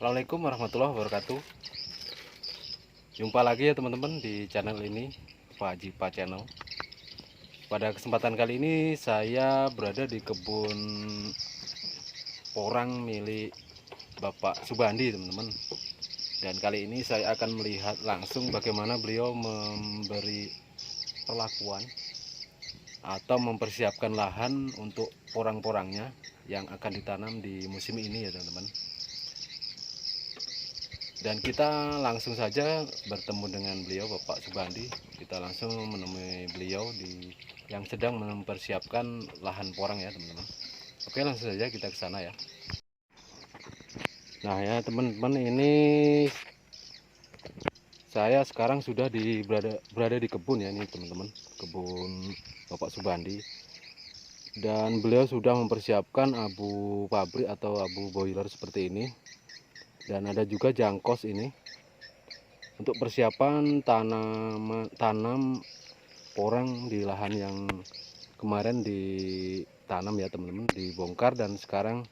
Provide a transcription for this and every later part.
Assalamualaikum warahmatullahi wabarakatuh. Jumpa lagi ya teman-teman di channel ini, Pak Haji Pak Channel. Pada kesempatan kali ini saya berada di kebun porang milik Bapak Subandi, teman-teman. Dan kali ini saya akan melihat langsung bagaimana beliau memberi perlakuan atau mempersiapkan lahan untuk porang-porangnya yang akan ditanam di musim ini ya teman-teman. Dan kita langsung saja bertemu dengan beliau, Bapak Subandi. Kita langsung menemui beliau yang sedang mempersiapkan lahan porang ya teman-teman. Oke, langsung saja kita ke sana ya. Nah ya teman-teman, ini saya sekarang sudah berada di kebun ya, ini teman-teman, kebun Bapak Subandi. Dan beliau sudah mempersiapkan abu pabrik atau abu boiler seperti ini. Dan ada juga jangkos ini untuk persiapan tanam porang di lahan yang kemarin ditanam ya teman-teman, dibongkar dan sekarang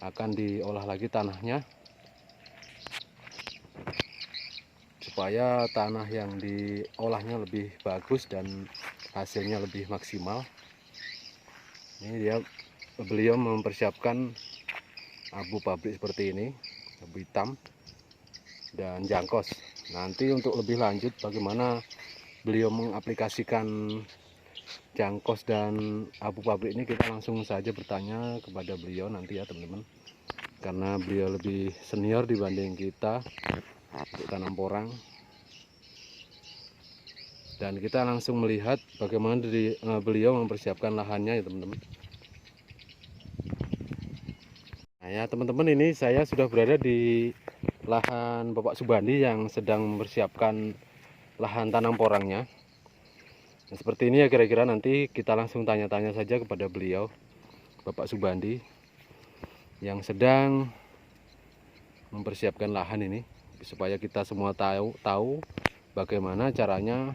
akan diolah lagi tanahnya supaya tanah yang diolahnya lebih bagus dan hasilnya lebih maksimal. Ini beliau mempersiapkan abu pabrik seperti ini, abu hitam dan jangkos. Nanti untuk lebih lanjut bagaimana beliau mengaplikasikan jangkos dan abu pabrik ini, kita langsung saja bertanya kepada beliau nanti ya teman-teman, karena beliau lebih senior dibanding kita untuk tanam porang. Dan kita langsung melihat bagaimana beliau mempersiapkan lahannya ya teman-teman. Nah ya teman-teman, ini saya sudah berada di lahan Bapak Subandi yang sedang mempersiapkan lahan tanam porangnya. Nah, seperti ini ya kira-kira, nanti kita langsung tanya-tanya saja kepada beliau, Bapak Subandi, yang sedang mempersiapkan lahan ini, supaya kita semua tahu bagaimana caranya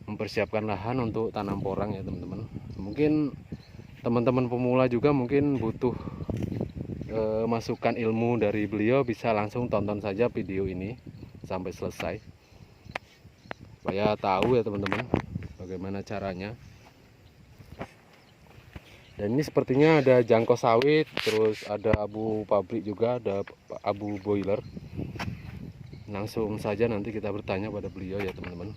mempersiapkan lahan untuk tanam porang ya teman-teman. Mungkin teman-teman pemula juga mungkin butuh masukan ilmu dari beliau, bisa langsung tonton saja video ini sampai selesai supaya tahu ya teman-teman bagaimana caranya. Dan ini sepertinya ada jangkau sawit, terus ada abu pabrik juga, ada abu boiler. Langsung saja nanti kita bertanya pada beliau ya teman-teman.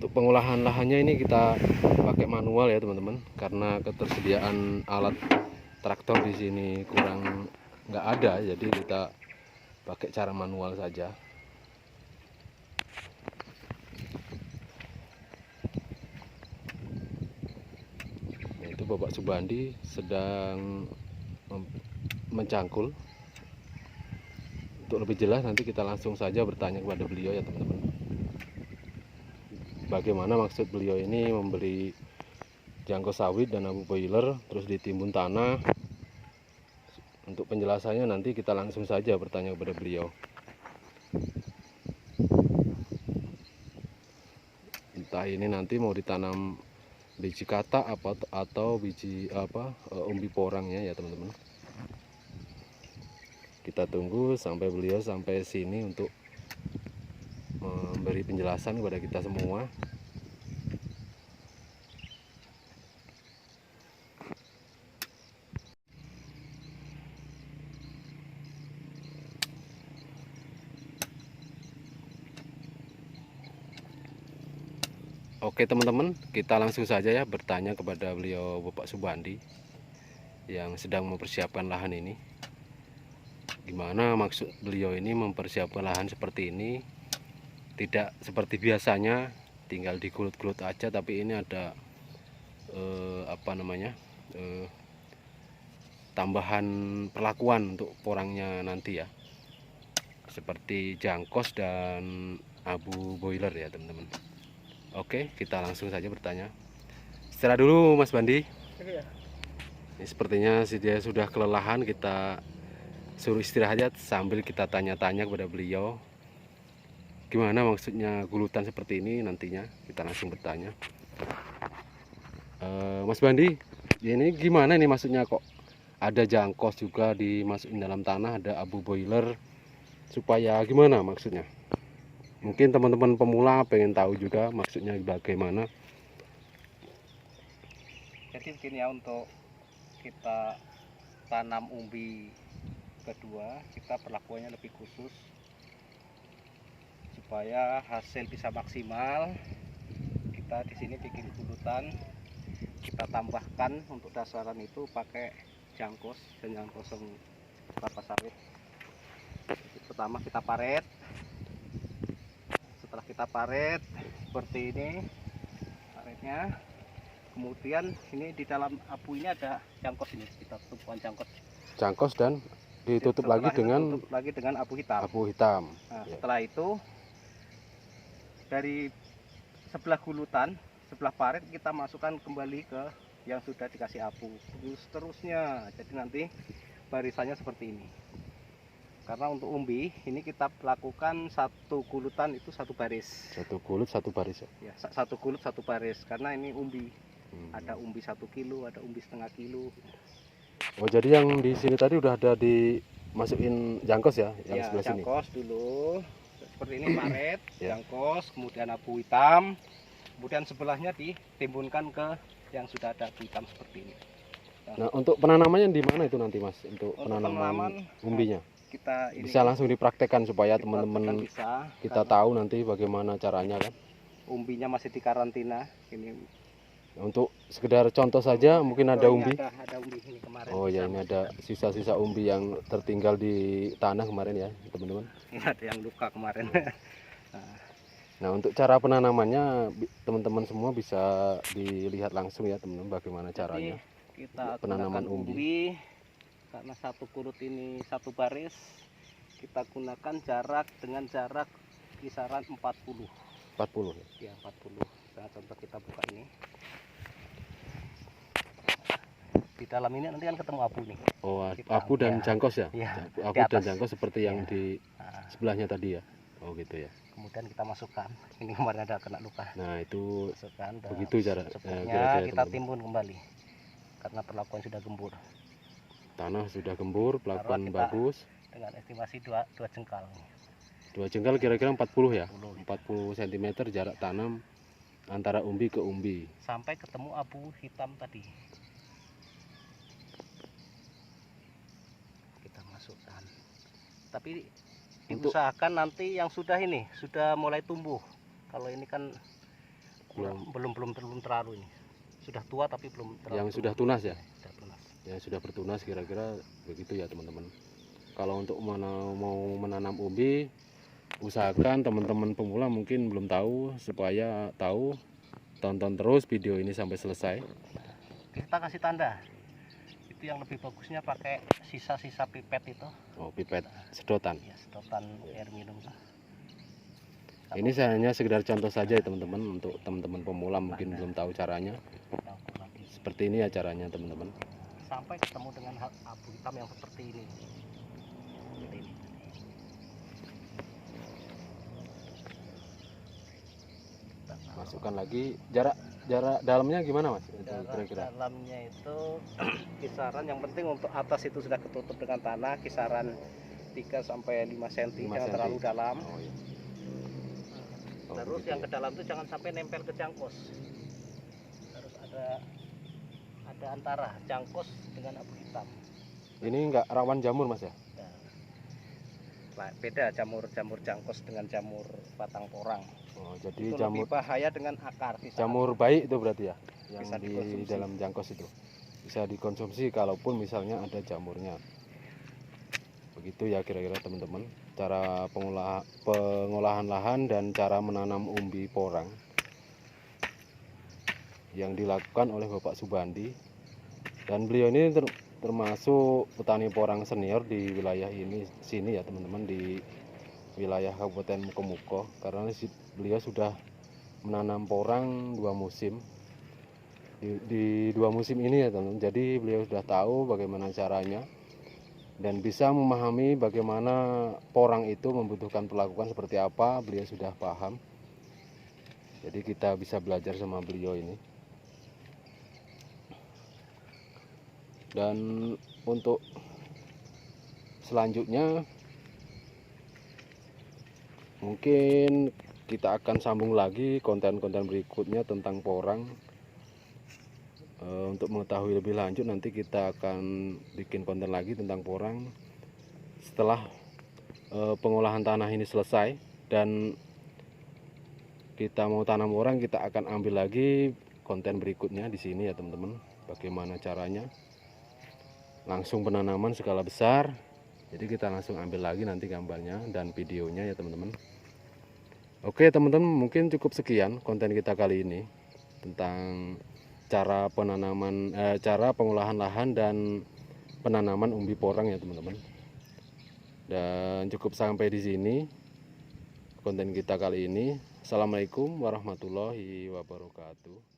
Untuk pengolahan lahannya ini kita pakai manual ya teman-teman, karena ketersediaan alat traktor di sini nggak ada, jadi kita pakai cara manual saja. Nah, itu Bapak Subandi sedang mencangkul. Untuk lebih jelas nanti kita langsung saja bertanya kepada beliau ya teman-teman, bagaimana maksud beliau ini membeli jangkau sawit dan abu boiler terus ditimbun tanah. Untuk penjelasannya nanti kita langsung saja bertanya kepada beliau. Entah ini nanti mau ditanam biji kata atau biji umbi porangnya ya teman-teman. Kita tunggu sampai beliau sampai sini untuk memberi penjelasan kepada kita semua. Oke teman-teman, kita langsung saja ya bertanya kepada beliau, Bapak Subandi, yang sedang mempersiapkan lahan ini. Gimana maksud beliau ini mempersiapkan lahan seperti ini? Tidak seperti biasanya tinggal dikulut-kulut aja, tapi ini ada tambahan perlakuan untuk porangnya nanti ya, seperti jangkos dan abu boiler ya teman-teman. Oke, kita langsung saja bertanya. Setelah dulu Mas Bandi. Ini sepertinya dia sudah kelelahan, kita suruh istirahat aja sambil kita tanya-tanya kepada beliau. Gimana maksudnya gulutan seperti ini nantinya, kita langsung bertanya. Mas Bandi, ini gimana ini maksudnya kok ada jangkos juga dimasukin dalam tanah, ada abu boiler, supaya gimana maksudnya? Mungkin teman-teman pemula pengen tahu juga maksudnya bagaimana. Jadi begini ya, untuk kita tanam umbi kedua, kita perlakuannya lebih khusus supaya hasil bisa maksimal. Kita di sini bikin gulutan, kita tambahkan untuk dasaran itu pakai jangkos dan yang kosong kelapa sawit. Pertama kita paret. Setelah kita paret seperti ini paretnya, kemudian ini di dalam abu ini ada jangkos, ini kita tumpukan Jangkos dan ditutup lagi dengan abu hitam. Nah, ya. Setelah itu dari sebelah gulutan, sebelah paret kita masukkan kembali ke yang sudah dikasih abu, seterusnya. Jadi nanti barisannya seperti ini. Karena untuk umbi ini kita lakukan satu gulutan itu satu baris. Satu gulut satu baris ya? Satu gulut satu baris, karena ini umbi. Ada umbi 1 kilo, ada umbi setengah kilo. Oh, jadi yang di sini tadi udah ada dimasukin jangkos ya, yang ya, sebelah sini. Jangkos dulu seperti ini, paret, jangkos, kemudian abu hitam, kemudian sebelahnya ditimbunkan ke yang sudah ada abu hitam seperti ini. Nah, untuk penanamannya di mana itu nanti Mas? Untuk penanaman umbinya? Kita ini bisa langsung dipraktekkan supaya teman-teman kita tahu nanti bagaimana caranya kan. Umbinya masih di karantina ini. Untuk sekedar contoh saja, mungkin ada umbi. Ada umbi ini kemarin. Oh ya, ini ada sisa-sisa umbi yang tertinggal di tanah kemarin ya, teman-teman. Ini ada yang luka kemarin. Nah, untuk cara penanamannya teman-teman semua bisa dilihat langsung ya, teman-teman, bagaimana caranya. Kita penanaman umbi. Karena satu kurut ini satu baris, kita gunakan jarak dengan jarak kisaran 40. 40 ya? 40. Nah, contoh kita buka ini. Di dalam ini nanti kan ketemu abu nih. Oh, abu dan jangkos ya? Abu dan jangkos seperti yang di sebelahnya tadi ya? Oh gitu ya. Kemudian kita masukkan. Ini kemarin ada kena luka. Nah, itu masukkan, begitu cara kita timbun kembali. Karena perlakuan sudah gembur. Tanah sudah gembur, perlakuan bagus. Dengan estimasi 2 jengkal. 2 jengkal kira-kira 40 ya? 40 cm jarak tanam antara umbi ke umbi. Sampai ketemu abu hitam tadi. Kita masukkan. Tapi diusahakan nanti yang sudah mulai tumbuh. Kalau ini kan belum terlalu ini. Sudah tua tapi belum terlalu. Yang sudah tunas ya? Sudah tunas. Yang sudah bertunas kira-kira begitu ya, teman-teman. Kalau untuk mau menanam umbi, usahakan teman-teman pemula mungkin belum tahu, supaya tahu, tonton terus video ini sampai selesai. Kita kasih tanda. Itu yang lebih bagusnya pakai sisa-sisa pipet itu. Oh, pipet sedotan. Ya, sedotan air minum. Ini hanya sekedar contoh saja ya, teman-teman, untuk teman-teman pemula mungkin belum tahu caranya. Seperti ini ya caranya, teman-teman. Sampai ketemu dengan abu hitam yang seperti ini. Masukkan lagi. Jarak dalamnya gimana, Mas? Kira-kira dalamnya itu kisaran, yang penting untuk atas itu sudah ketutup dengan tanah, kisaran 3 sampai 5 cm, jangan terlalu dalam. Oh, iya. Terus yang ke dalam itu jangan sampai nempel ke jangkos. Harus ada antara jangkos dengan abu hitam. Ini enggak rawan jamur, Mas ya? Beda jamur jangkos dengan jamur batang porang. Oh, jadi itu jamur lebih bahaya dengan akar. Jamur baik itu berarti ya, yang bisa di dalam jangkos itu bisa dikonsumsi kalaupun misalnya ada jamurnya. Begitu ya kira-kira, teman-teman, cara pengolahan lahan dan cara menanam umbi porang yang dilakukan oleh Bapak Subandi. Dan beliau ini termasuk petani porang senior di wilayah sini ya, teman-teman, di wilayah Kabupaten Mukomuko, karena beliau sudah menanam porang 2 musim di 2 musim ini ya, teman-teman. Jadi beliau sudah tahu bagaimana caranya dan bisa memahami bagaimana porang itu membutuhkan perlakuan seperti apa. Beliau sudah paham, jadi kita bisa belajar sama beliau ini. Dan untuk selanjutnya mungkin kita akan sambung lagi konten-konten berikutnya tentang porang. Untuk mengetahui lebih lanjut nanti kita akan bikin konten lagi tentang porang setelah pengolahan tanah ini selesai dan kita mau tanam porang. Kita akan ambil lagi konten berikutnya di sini ya teman-teman, bagaimana caranya langsung penanaman skala besar. Jadi kita langsung ambil lagi nanti gambarnya dan videonya ya teman-teman. Oke teman-teman, mungkin cukup sekian konten kita kali ini tentang cara penanaman, cara pengolahan lahan dan penanaman umbi porang ya teman-teman. Dan cukup sampai di sini konten kita kali ini. Assalamualaikum warahmatullahi wabarakatuh.